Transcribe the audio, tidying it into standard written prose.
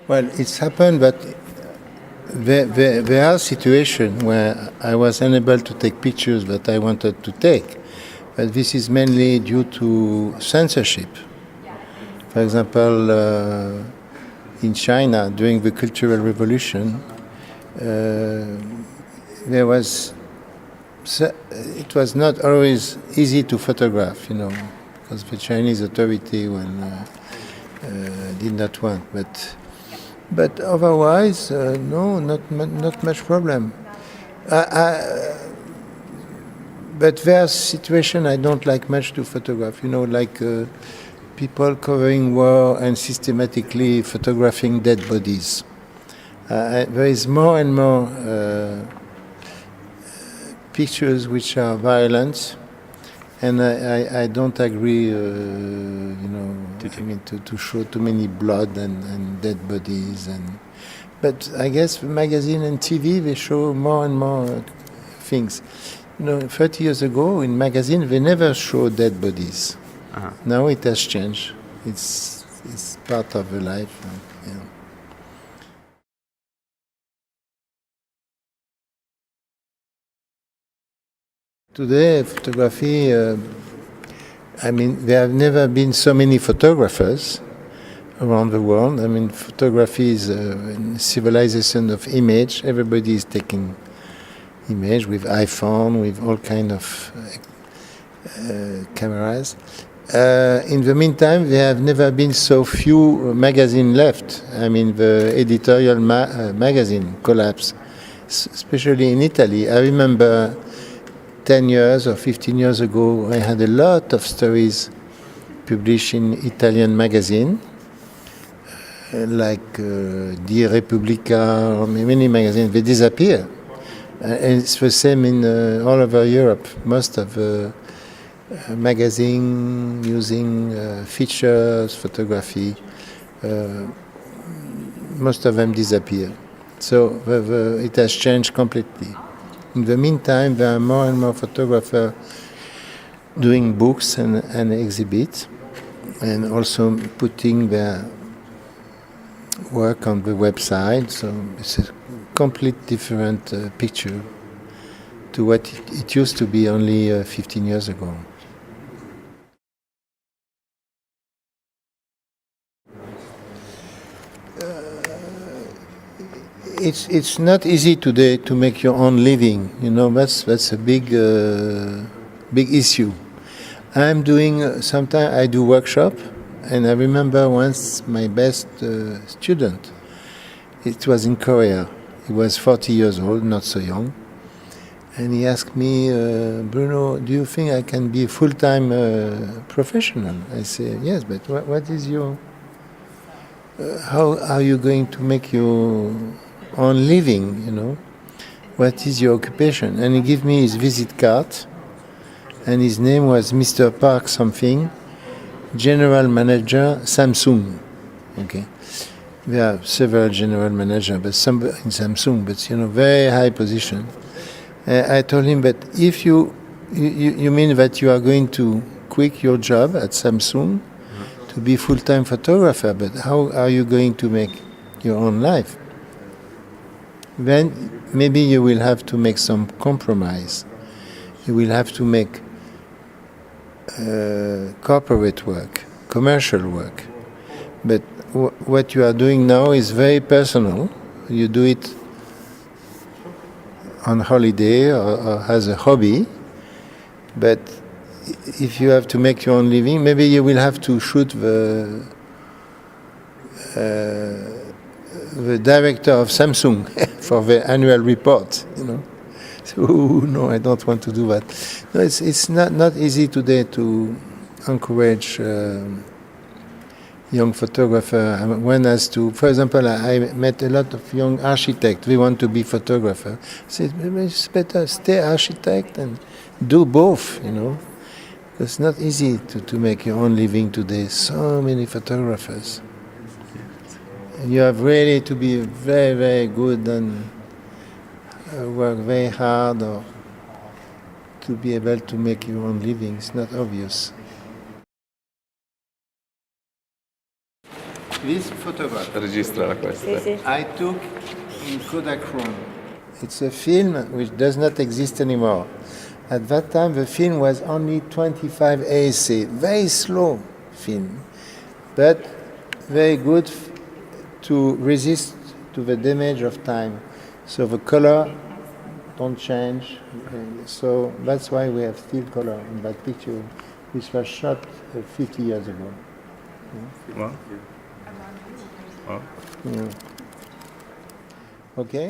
Well, it's happened, but there are situations where I was unable to take pictures that I wanted to take. But this is mainly due to censorship. For example, in China, during the Cultural Revolution, there was it was not always easy to photograph, because the Chinese authority did not want. But otherwise, no, not much problem. But there's situation I don't like much to photograph. Like people covering war and systematically photographing dead bodies. There is more and more pictures which are violent, and I don't agree. To show too many blood and dead bodies. But I guess the magazine and TV, they show more and more things. 30 years ago in magazine they never showed dead bodies. Uh-huh. Now it has changed. It's part of the life. Today, photography, there have never been so many photographers around the world. Photography is a civilization of image. Everybody is taking image with iPhone, with all kind of cameras. In the meantime, there have never been so few magazines left. The editorial magazine collapsed, especially in Italy. I remember 10 years or 15 years ago, I had a lot of stories published in Italian magazine, like Di Repubblica, or many magazines. They disappear. And it's the same in all over Europe. Most of the magazine using features, photography, most of them disappear. So it has changed completely. In the meantime, there are more and more photographers doing books and exhibits, and also putting their work on the website. So it's a complete different picture to what it used to be only 15 years ago. It's not easy today to make your own living. That's a big issue. I'm doing sometimes I do workshop, and I remember once my best student. It was in Korea. He was 40 years old, not so young, and he asked me, Bruno, do you think I can be a full-time professional? I say yes, but what is your? How are you going to make your own living, What is your occupation? And he gave me his visit card, and his name was Mr. Park something, General Manager Samsung. Okay, there are several general managers, but some in Samsung, but very high position. I told him, but if you mean that you are going to quit your job at Samsung to be full-time photographer, but how are you going to make your own life? Then maybe you will have to make some compromise. You will have to make corporate work, commercial work. But what you are doing now is very personal. You do it on holiday or as a hobby. But if you have to make your own living, maybe you will have to shoot the director of Samsung for the annual report, So no, I don't want to do that. No, it's not easy today to encourage young photographer. One has to, for example, I met a lot of young architects. They want to be photographer. I said, it's better stay architect and do both, It's not easy to make your own living today. So many photographers. You have really to be very, very good and work very hard or to be able to make your own living. It's not obvious. This photograph registra questa. Sì, sì. I took in Kodachrome. It's a film which does not exist anymore. At that time, the film was only 25 ASC, very slow film, but very good to resist to the damage of time. So the color don't change. So that's why we have still color in that picture, which was shot 50 years ago. Wow. Wow. Okay.